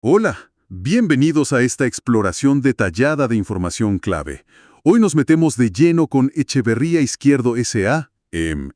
Hola, bienvenidos a esta exploración detallada de información clave. Hoy nos metemos de lleno con Echeverría Izquierdo S.A.,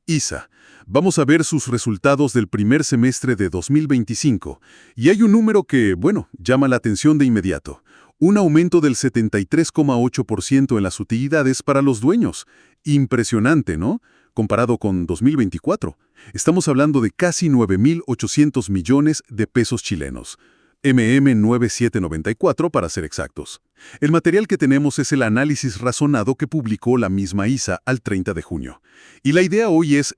ISA. Vamos a ver sus resultados del primer semestre de 2025. Y hay un número que, bueno, llama la atención de inmediato. Un aumento del 73,8% en las utilidades para los dueños. Impresionante, ¿no? Comparado con 2024. Estamos hablando de casi 9.800 millones de pesos chilenos. MM9794 para ser exactos. El material que tenemos es el análisis razonado que publicó la misma ISA al 30 de junio. Y la idea hoy es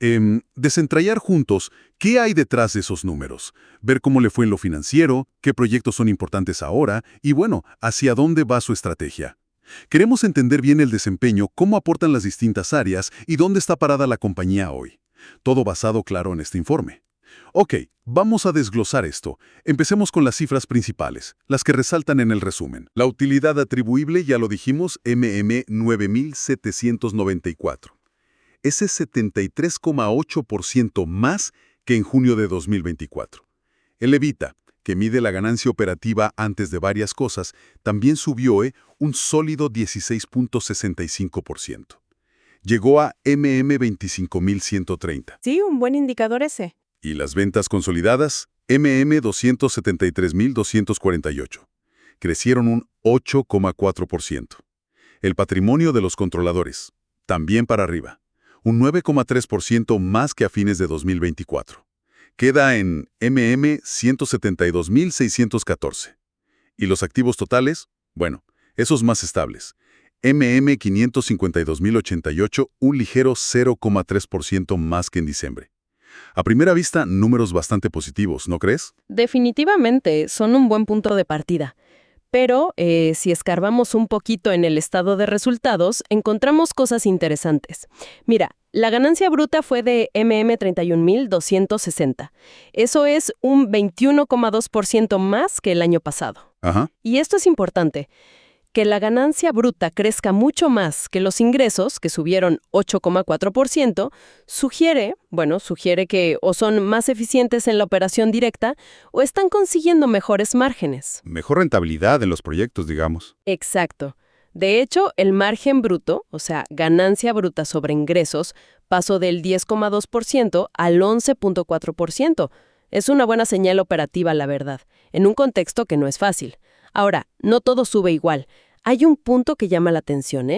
desentrañar juntos qué hay detrás de esos números, ver cómo le fue en lo financiero, qué proyectos son importantes ahora y, bueno, hacia dónde va su estrategia. Queremos entender bien el desempeño, cómo aportan las distintas áreas y dónde está parada la compañía hoy. Todo basado, claro, en este informe. Ok, vamos a desglosar esto. Empecemos con las cifras principales, las que resaltan en el resumen. La utilidad atribuible, ya lo dijimos, MM9794. Ese 73,8% más que en junio de 2024. El EBITDA, que mide la ganancia operativa antes de varias cosas, también subió un sólido 16,65%. Llegó a MM25130. Sí, un buen indicador ese. Y las ventas consolidadas, MM273.248. Crecieron un 8,4%. El patrimonio de los controladores, también para arriba, un 9,3% más que a fines de 2024. Queda en MM172.614. ¿Y los activos totales? Bueno, esos más estables. MM552.088, un ligero 0,3% más que en diciembre. A primera vista, números bastante positivos, ¿no crees? Definitivamente, son un buen punto de partida. Pero si escarbamos un poquito en el estado de resultados, encontramos cosas interesantes. Mira, la ganancia bruta fue de MM31.260. Eso es un 21,2% más que el año pasado. Ajá. Y esto es importante. Que la ganancia bruta crezca mucho más que los ingresos, que subieron 8,4%, sugiere que o son más eficientes en la operación directa o están consiguiendo mejores márgenes. Mejor rentabilidad en los proyectos, digamos. Exacto. De hecho, el margen bruto, o sea, ganancia bruta sobre ingresos, pasó del 10,2% al 11,4%. Es una buena señal operativa, la verdad, en un contexto que no es fácil. Ahora, no todo sube igual. Hay un punto que llama la atención,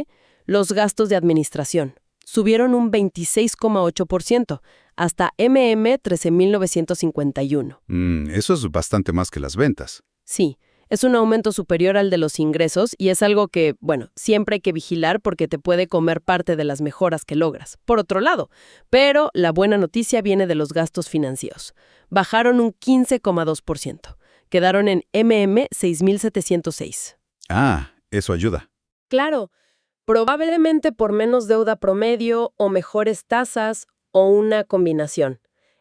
Los gastos de administración. Subieron un 26,8%, hasta MM13.951. Eso es bastante más que las ventas. Sí, es un aumento superior al de los ingresos y es algo que, siempre hay que vigilar porque te puede comer parte de las mejoras que logras. Por otro lado, pero la buena noticia viene de los gastos financieros. Bajaron un 15,2%. Quedaron en MM6.706. Eso ayuda. Claro, probablemente por menos deuda promedio o mejores tasas o una combinación.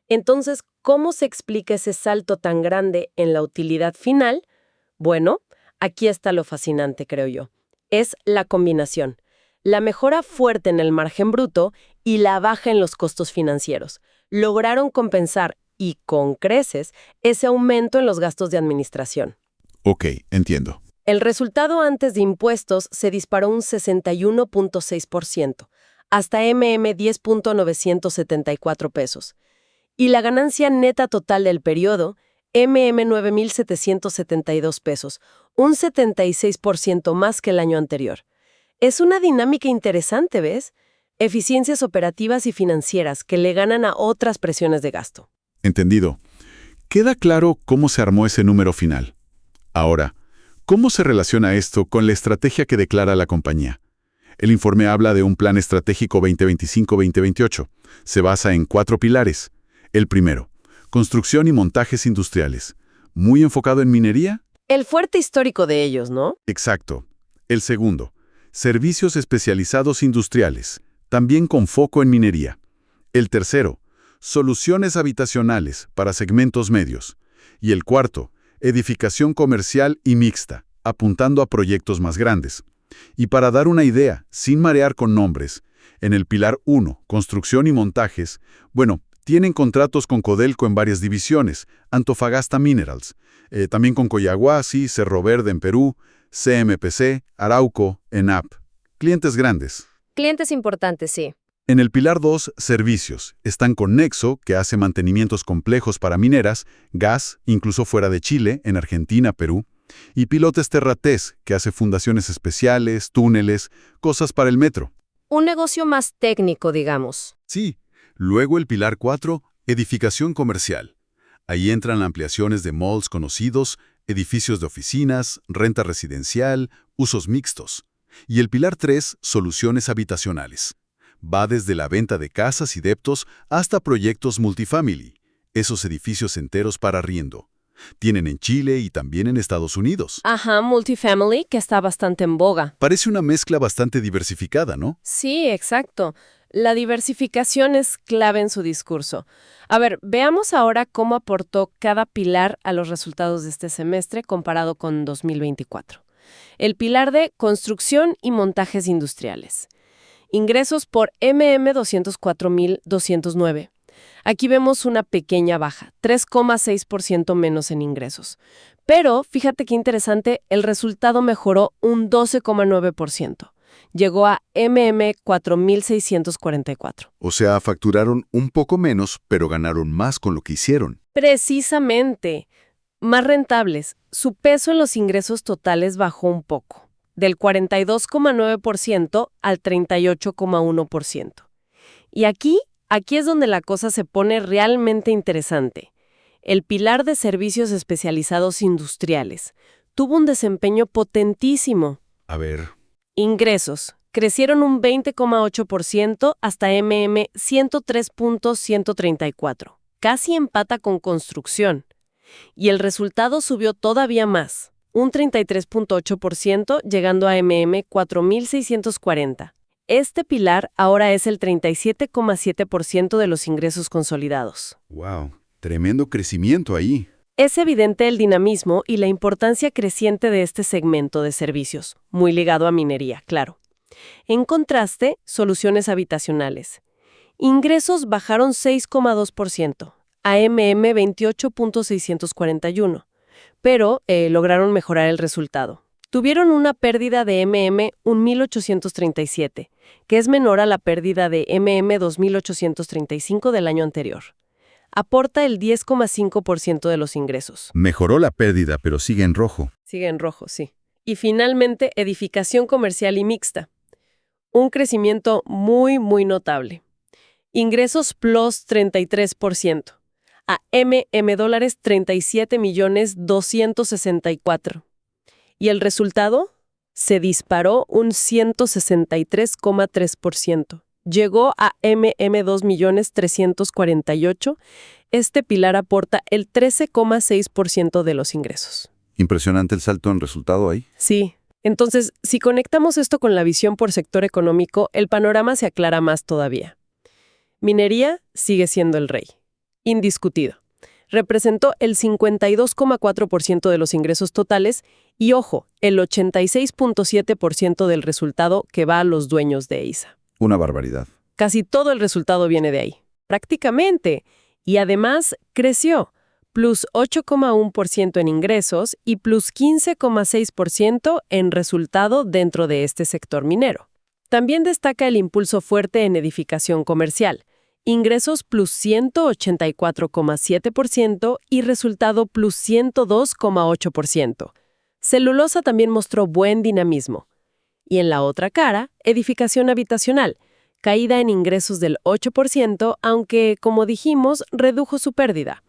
Entonces, ¿cómo se explica ese salto tan grande en la utilidad final? Bueno, aquí está lo fascinante, creo yo. Es la combinación. La mejora fuerte en el margen bruto y la baja en los costos financieros. Lograron compensar, y con creces, ese aumento en los gastos de administración. Ok, entiendo. El resultado antes de impuestos se disparó un 61,6%, hasta MM10.974 pesos. Y la ganancia neta total del periodo, MM9.772 pesos, un 76% más que el año anterior. Es una dinámica interesante, ¿ves? Eficiencias operativas y financieras que le ganan a otras presiones de gasto. Entendido. Queda claro cómo se armó ese número final. Ahora, ¿cómo se relaciona esto con la estrategia que declara la compañía? El informe habla de un plan estratégico 2025-2028. Se basa en 4 pilares. El primero, construcción y montajes industriales. ¿Muy enfocado en minería? El fuerte histórico de ellos, ¿no? Exacto. El segundo, servicios especializados industriales, también con foco en minería. El tercero, soluciones habitacionales para segmentos medios. Y el cuarto, edificación comercial y mixta, apuntando a proyectos más grandes. Y para dar una idea, sin marear con nombres, en el pilar 1, construcción y montajes, Tienen contratos con Codelco en varias divisiones, Antofagasta Minerals, también con Coyahuasi, Cerro Verde en Perú, CMPC, Arauco, ENAP. Clientes grandes. Clientes importantes, sí. En el pilar 2, servicios, están con Nexo, que hace mantenimientos complejos para mineras, gas, incluso fuera de Chile, en Argentina, Perú, y Pilotes Terratés, que hace fundaciones especiales, túneles, cosas para el metro. Un negocio más técnico, digamos. Sí. Luego el pilar 4, edificación comercial. Ahí entran ampliaciones de malls conocidos, edificios de oficinas, renta residencial, usos mixtos. Y el pilar 3, soluciones habitacionales. Va desde la venta de casas y deptos hasta proyectos multifamily, esos edificios enteros para arriendo. Tienen en Chile y también en Estados Unidos. Ajá, multifamily, que está bastante en boga. Parece una mezcla bastante diversificada, ¿no? Sí, exacto. La diversificación es clave en su discurso. A ver, veamos ahora cómo aportó cada pilar a los resultados de este semestre comparado con 2024. El pilar de construcción y montajes industriales. Ingresos por 204.209. Aquí vemos una pequeña baja, 3,6% menos en ingresos. Pero, fíjate qué interesante, el resultado mejoró un 12,9%. Llegó a 4.644. O sea, facturaron un poco menos, pero ganaron más con lo que hicieron. Precisamente. Más rentables. Su peso en los ingresos totales bajó un poco, del 42,9% al 38,1%. Y aquí es donde la cosa se pone realmente interesante. El pilar de servicios especializados industriales tuvo un desempeño potentísimo. A ver. Ingresos crecieron un 20,8% hasta 103.134. Casi empata con construcción. Y el resultado subió todavía más, un 33,8%, llegando a 4.640. Este pilar ahora es el 37,7% de los ingresos consolidados. ¡Wow! Tremendo crecimiento ahí. Es evidente el dinamismo y la importancia creciente de este segmento de servicios, muy ligado a minería, claro. En contraste, soluciones habitacionales. Ingresos bajaron 6,2%, a 28.641, pero lograron mejorar el resultado. Tuvieron una pérdida de 1.837, que es menor a la pérdida de 2.835 del año anterior. Aporta el 10,5% de los ingresos. Mejoró la pérdida, pero sigue en rojo. Sigue en rojo, sí. Y finalmente, edificación comercial y mixta. Un crecimiento muy, muy notable. Ingresos plus 33%, a dólares 37.264. ¿Y el resultado? Se disparó un 163,3%. Llegó a 2.348.000. Este pilar aporta el 13,6% de los ingresos. Impresionante el salto en resultado ahí. Sí. Entonces, si conectamos esto con la visión por sector económico, el panorama se aclara más todavía. Minería sigue siendo el rey. Indiscutido. Representó el 52,4% de los ingresos totales y, ojo, el 86,7% del resultado que va a los dueños de EISA. Una barbaridad. Casi todo el resultado viene de ahí. Prácticamente. Y además creció, plus 8,1% en ingresos y plus 15,6% en resultado dentro de este sector minero. También destaca el impulso fuerte en edificación comercial. Ingresos plus 184,7% y resultado plus 102,8%. Celulosa también mostró buen dinamismo. Y en la otra cara, edificación habitacional, caída en ingresos del 8%, aunque, como dijimos, redujo su pérdida.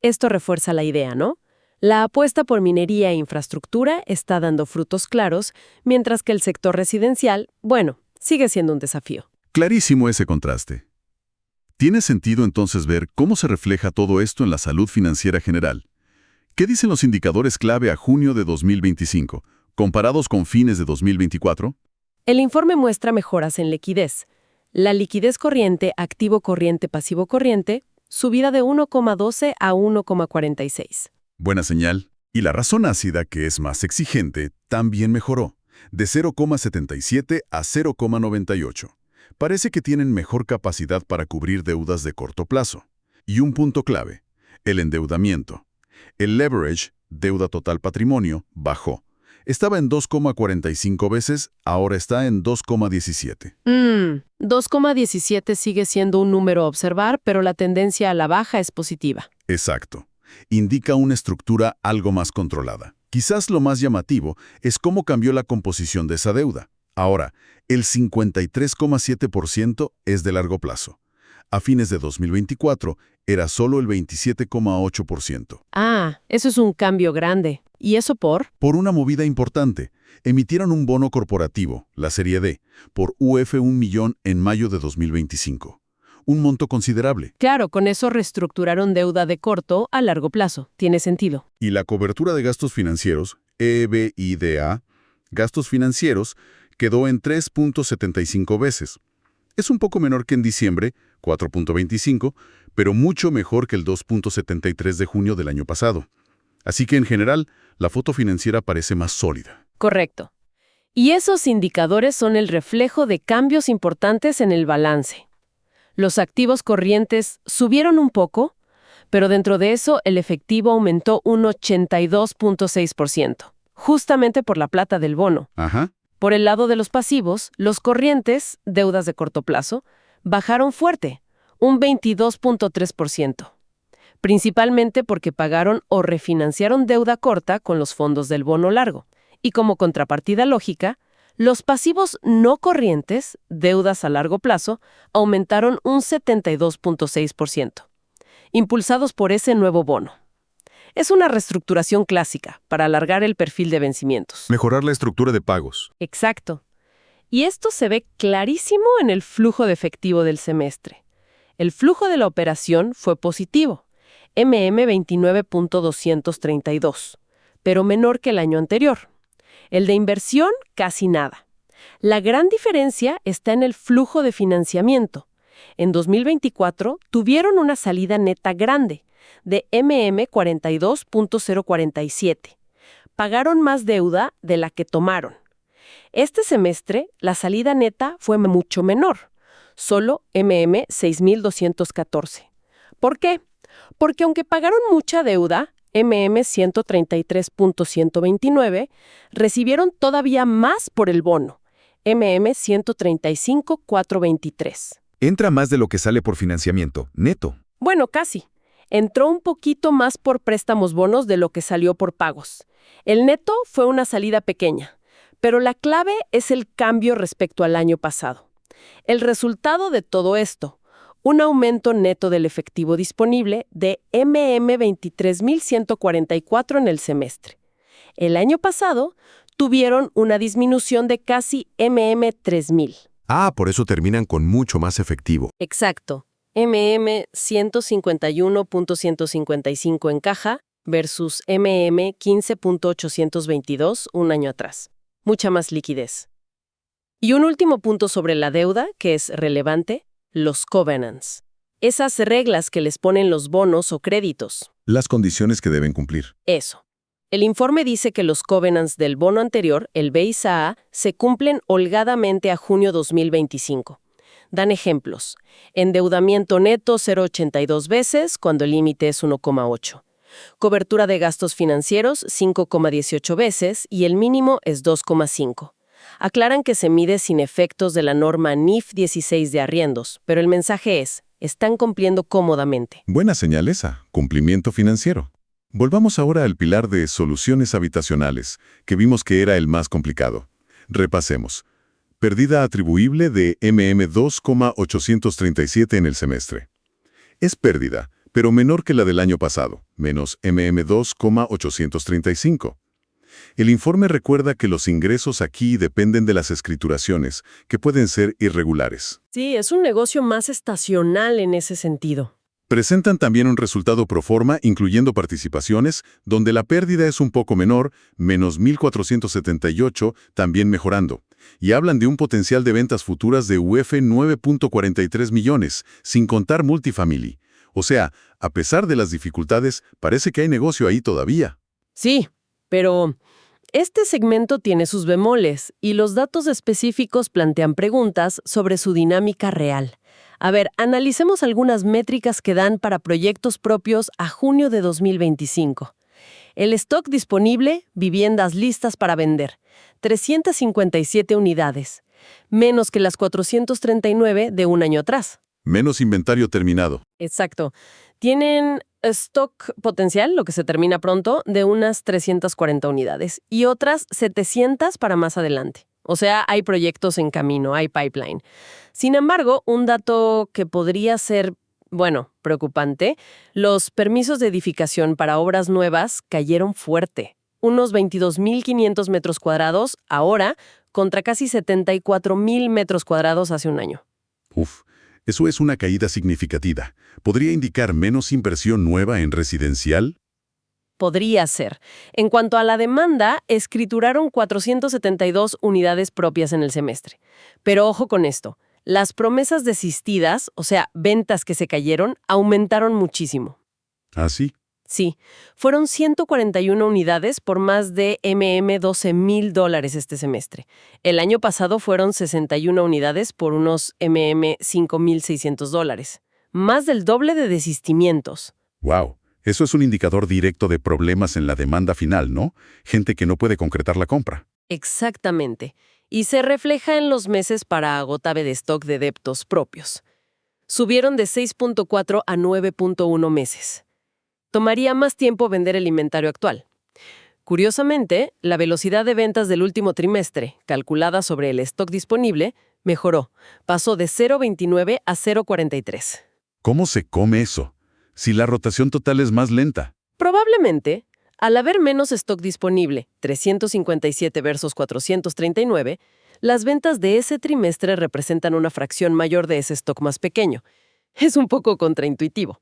Esto refuerza la idea, ¿no? La apuesta por minería e infraestructura está dando frutos claros, mientras que el sector residencial, bueno, sigue siendo un desafío. Clarísimo ese contraste. ¿Tiene sentido entonces ver cómo se refleja todo esto en la salud financiera general? ¿Qué dicen los indicadores clave a junio de 2025, comparados con fines de 2024? El informe muestra mejoras en liquidez. La liquidez corriente, activo corriente, pasivo corriente, subida de 1,12 a 1,46. Buena señal. Y la razón ácida, que es más exigente, también mejoró, de 0,77 a 0,98. Parece que tienen mejor capacidad para cubrir deudas de corto plazo. Y un punto clave, el endeudamiento. El leverage, deuda total patrimonio, bajó. Estaba en 2,45 veces, ahora está en 2,17. 2,17 sigue siendo un número a observar, pero la tendencia a la baja es positiva. Exacto. Indica una estructura algo más controlada. Quizás lo más llamativo es cómo cambió la composición de esa deuda. Ahora, el 53,7% es de largo plazo. A fines de 2024 era solo el 27,8%. Ah, eso es un cambio grande. ¿Y eso por? Por una movida importante, emitieron un bono corporativo, la Serie D, por UF 1 millón en mayo de 2025. Un monto considerable. Claro, con eso reestructuraron deuda de corto a largo plazo. Tiene sentido. Y la cobertura de gastos financieros, EBITDA, gastos financieros, quedó en 3,75 veces. Es un poco menor que en diciembre, 4,25, pero mucho mejor que el 2,73 de junio del año pasado. Así que en general, la foto financiera parece más sólida. Correcto. Y esos indicadores son el reflejo de cambios importantes en el balance. Los activos corrientes subieron un poco, pero dentro de eso el efectivo aumentó un 82,6%, justamente por la plata del bono. Ajá. Por el lado de los pasivos, los corrientes, deudas de corto plazo, bajaron fuerte, un 22,3%, principalmente porque pagaron o refinanciaron deuda corta con los fondos del bono largo. Y como contrapartida lógica, los pasivos no corrientes, deudas a largo plazo, aumentaron un 72,6%, impulsados por ese nuevo bono. Es una reestructuración clásica para alargar el perfil de vencimientos. Mejorar la estructura de pagos. Exacto. Y esto se ve clarísimo en el flujo de efectivo del semestre. El flujo de la operación fue positivo, 29,232, pero menor que el año anterior. El de inversión, casi nada. La gran diferencia está en el flujo de financiamiento. En 2024 tuvieron una salida neta grande, de 42,047. Pagaron más deuda de la que tomaron. Este semestre, la salida neta fue mucho menor, solo 6,214. ¿Por qué? Porque aunque pagaron mucha deuda, 133,129, recibieron todavía más por el bono, 135,423. Entra más de lo que sale por financiamiento, neto. Bueno, casi. Entró un poquito más por préstamos bonos de lo que salió por pagos. El neto fue una salida pequeña, pero la clave es el cambio respecto al año pasado. El resultado de todo esto, un aumento neto del efectivo disponible de 23,144 en el semestre. El año pasado tuvieron una disminución de casi 3,000. Ah, por eso terminan con mucho más efectivo. Exacto. 151,155 en caja versus 15,822 un año atrás. Mucha más liquidez. Y un último punto sobre la deuda, que es relevante, los covenants. Esas reglas que les ponen los bonos o créditos. Las condiciones que deben cumplir. Eso. El informe dice que los covenants del bono anterior, el BISA, se cumplen holgadamente a junio 2025. Dan ejemplos. Endeudamiento neto 0,82 veces cuando el límite es 1,8. Cobertura de gastos financieros 5,18 veces y el mínimo es 2,5. Aclaran que se mide sin efectos de la norma NIF 16 de arriendos, pero el mensaje es, están cumpliendo cómodamente. Buena señal esa, cumplimiento financiero. Volvamos ahora al pilar de soluciones habitacionales, que vimos que era el más complicado. Repasemos. Pérdida atribuible de 2,837 en el semestre. Es pérdida, pero menor que la del año pasado, menos 2,835. El informe recuerda que los ingresos aquí dependen de las escrituraciones, que pueden ser irregulares. Sí, es un negocio más estacional en ese sentido. Presentan también un resultado pro forma, incluyendo participaciones, donde la pérdida es un poco menor, menos 1,478, también mejorando. Y hablan de un potencial de ventas futuras de UF 9,43 millones, sin contar multifamily. O sea, a pesar de las dificultades, parece que hay negocio ahí todavía. Sí, pero este segmento tiene sus bemoles y los datos específicos plantean preguntas sobre su dinámica real. A ver, analicemos algunas métricas que dan para proyectos propios a junio de 2025. El stock disponible, viviendas listas para vender, 357 unidades, menos que las 439 de un año atrás. Menos inventario terminado. Exacto. Tienen stock potencial, lo que se termina pronto, de unas 340 unidades y otras 700 para más adelante. O sea, hay proyectos en camino, hay pipeline. Sin embargo, un dato que podría ser, preocupante, los permisos de edificación para obras nuevas cayeron fuerte. Unos 22.500 metros cuadrados ahora contra casi 74.000 metros cuadrados hace un año. Uf, eso es una caída significativa. ¿Podría indicar menos inversión nueva en residencial? Podría ser. En cuanto a la demanda, escrituraron 472 unidades propias en el semestre. Pero ojo con esto, las promesas desistidas, o sea, ventas que se cayeron, aumentaron muchísimo. ¿Ah, sí? Sí, fueron 141 unidades por más de $12,000 este semestre. El año pasado fueron 61 unidades por unos $5,600. Más del doble de desistimientos. ¡Wow! Eso es un indicador directo de problemas en la demanda final, ¿no? Gente que no puede concretar la compra. Exactamente. Y se refleja en los meses para agotave de stock de deptos propios. Subieron de 6.4 a 9.1 meses. Tomaría más tiempo vender el inventario actual. Curiosamente, la velocidad de ventas del último trimestre, calculada sobre el stock disponible, mejoró. Pasó de 0.29 a 0.43. ¿Cómo se come eso? Si la rotación total es más lenta. Probablemente, al haber menos stock disponible, 357 versus 439, las ventas de ese trimestre representan una fracción mayor de ese stock más pequeño. Es un poco contraintuitivo.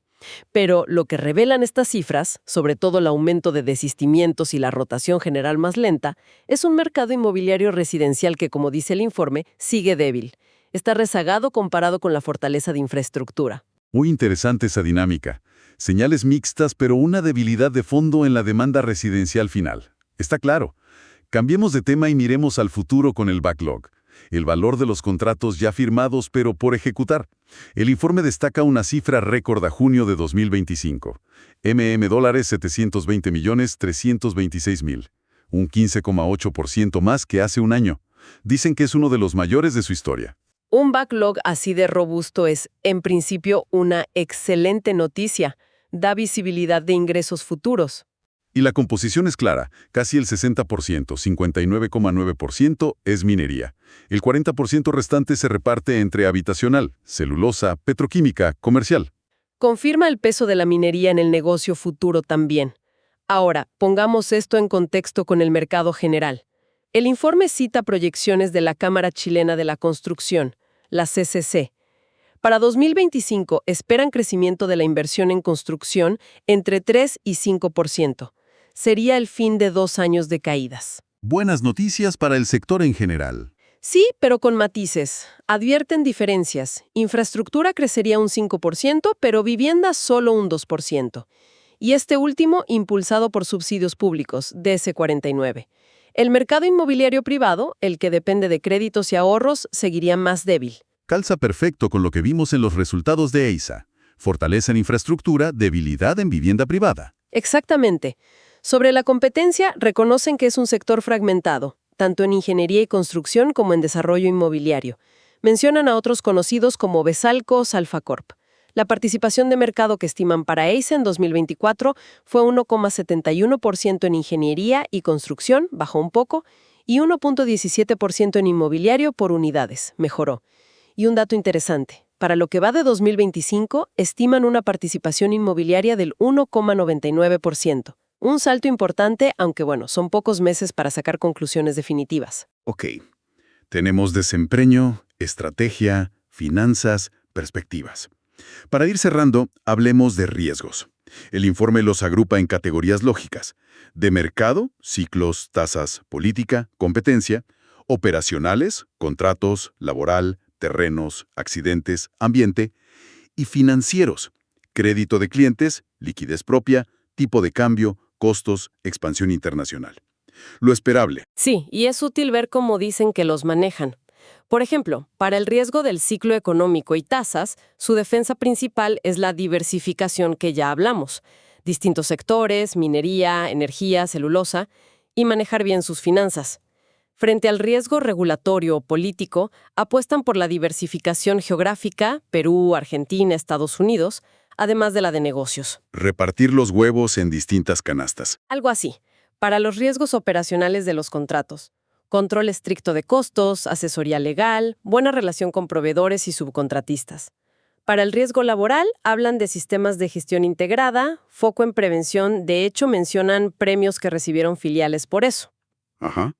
Pero lo que revelan estas cifras, sobre todo el aumento de desistimientos y la rotación general más lenta, es un mercado inmobiliario residencial que, como dice el informe, sigue débil. Está rezagado comparado con la fortaleza de infraestructura. Muy interesante esa dinámica. Señales mixtas, pero una debilidad de fondo en la demanda residencial final. Está claro. Cambiemos de tema y miremos al futuro con el backlog. El valor de los contratos ya firmados pero por ejecutar. El informe destaca una cifra récord a junio de 2025. $720.326.000. Un 15,8% más que hace un año. Dicen que es uno de los mayores de su historia. Un backlog así de robusto es, en principio, una excelente noticia. Da visibilidad de ingresos futuros. Y la composición es clara, casi el 60%, 59,9% es minería. El 40% restante se reparte entre habitacional, celulosa, petroquímica, comercial. Confirma el peso de la minería en el negocio futuro también. Ahora, pongamos esto en contexto con el mercado general. El informe cita proyecciones de la Cámara Chilena de la Construcción, la CCC. Para 2025 esperan crecimiento de la inversión en construcción entre 3 y 5%. Sería el fin de 2 años de caídas. Buenas noticias para el sector en general. Sí, pero con matices. Advierten diferencias. Infraestructura crecería un 5%, pero vivienda solo un 2%. Y este último impulsado por subsidios públicos, DS49. El mercado inmobiliario privado, el que depende de créditos y ahorros, seguiría más débil. Calza perfecto con lo que vimos en los resultados de EISA. Fortaleza en infraestructura, debilidad en vivienda privada. Exactamente. Sobre la competencia, reconocen que es un sector fragmentado, tanto en ingeniería y construcción como en desarrollo inmobiliario. Mencionan a otros conocidos como Besalco, Salfacorp. La participación de mercado que estiman para EISA en 2024 fue 1,71% en ingeniería y construcción, bajó un poco, y 1,17% en inmobiliario por unidades, mejoró. Y un dato interesante, para lo que va de 2025, estiman una participación inmobiliaria del 1,99%. Un salto importante, aunque son pocos meses para sacar conclusiones definitivas. Ok. Tenemos desempeño, estrategia, finanzas, perspectivas. Para ir cerrando, hablemos de riesgos. El informe los agrupa en categorías lógicas: de mercado, ciclos, tasas, política, competencia; operacionales, contratos, laboral, terrenos, accidentes, ambiente; y financieros, crédito de clientes, liquidez propia, tipo de cambio, costos, expansión internacional. Lo esperable. Sí, y es útil ver cómo dicen que los manejan. Por ejemplo, para el riesgo del ciclo económico y tasas, su defensa principal es la diversificación que ya hablamos. Distintos sectores, minería, energía, celulosa, y manejar bien sus finanzas. Frente al riesgo regulatorio o político, apuestan por la diversificación geográfica, Perú, Argentina, Estados Unidos, además de la de negocios. Repartir los huevos en distintas canastas. Algo así, para los riesgos operacionales de los contratos. Control estricto de costos, asesoría legal, buena relación con proveedores y subcontratistas. Para el riesgo laboral, hablan de sistemas de gestión integrada, foco en prevención, de hecho mencionan premios que recibieron filiales por eso. Ajá.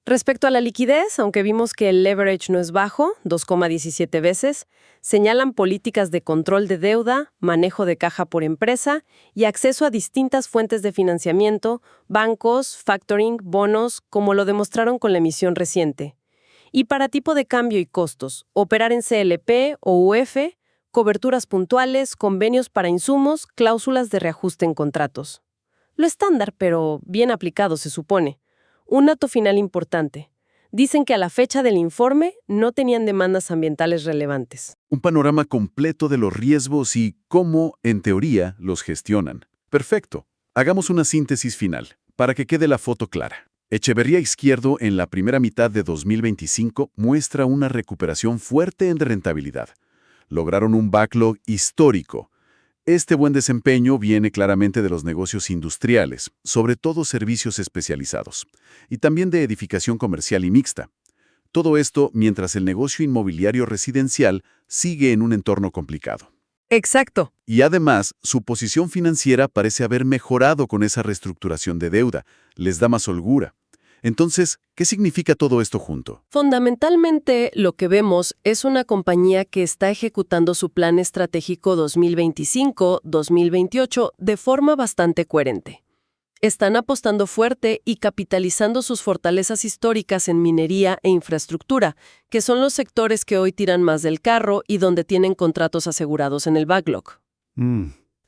Respecto a la liquidez, aunque vimos que el leverage no es bajo, 2,17 veces, señalan políticas de control de deuda, manejo de caja por empresa y acceso a distintas fuentes de financiamiento, bancos, factoring, bonos, como lo demostraron con la emisión reciente. Y para tipo de cambio y costos, operar en CLP o UF, coberturas puntuales, convenios para insumos, cláusulas de reajuste en contratos. Lo estándar, pero bien aplicado, se supone. Un dato final importante. Dicen que a la fecha del informe no tenían demandas ambientales relevantes. Un panorama completo de los riesgos y cómo, en teoría, los gestionan. Perfecto. Hagamos una síntesis final, para que quede la foto clara. Echeverría Izquierdo, en la primera mitad de 2025, muestra una recuperación fuerte en rentabilidad. Lograron un backlog histórico. Este buen desempeño viene claramente de los negocios industriales, sobre todo servicios especializados, y también de edificación comercial y mixta. Todo esto mientras el negocio inmobiliario residencial sigue en un entorno complicado. Exacto. Y además, su posición financiera parece haber mejorado con esa reestructuración de deuda, les da más holgura. Entonces, ¿qué significa todo esto junto? Fundamentalmente, lo que vemos es una compañía que está ejecutando su plan estratégico 2025-2028 de forma bastante coherente. Están apostando fuerte y capitalizando sus fortalezas históricas en minería e infraestructura, que son los sectores que hoy tiran más del carro y donde tienen contratos asegurados en el backlog.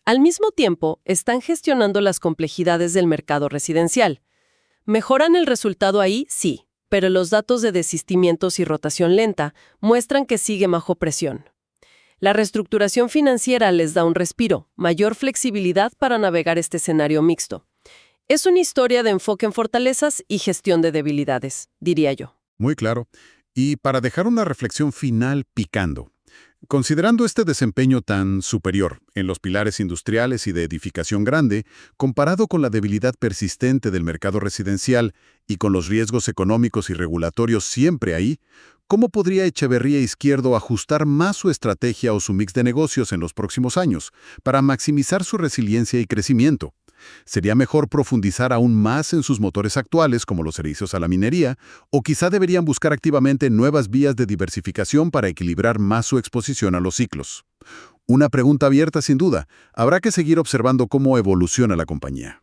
Al mismo tiempo, están gestionando las complejidades del mercado residencial. ¿Mejoran el resultado ahí? Sí, pero los datos de desistimientos y rotación lenta muestran que sigue bajo presión. La reestructuración financiera les da un respiro, mayor flexibilidad para navegar este escenario mixto. Es una historia de enfoque en fortalezas y gestión de debilidades, diría yo. Muy claro. Y para dejar una reflexión final picando, considerando este desempeño tan superior en los pilares industriales y de edificación grande, comparado con la debilidad persistente del mercado residencial y con los riesgos económicos y regulatorios siempre ahí, ¿cómo podría Echeverría Izquierdo ajustar más su estrategia o su mix de negocios en los próximos años para maximizar su resiliencia y crecimiento? ¿Sería mejor profundizar aún más en sus motores actuales, como los servicios a la minería, o quizá deberían buscar activamente nuevas vías de diversificación para equilibrar más su exposición a los ciclos? Una pregunta abierta sin duda. Habrá que seguir observando cómo evoluciona la compañía.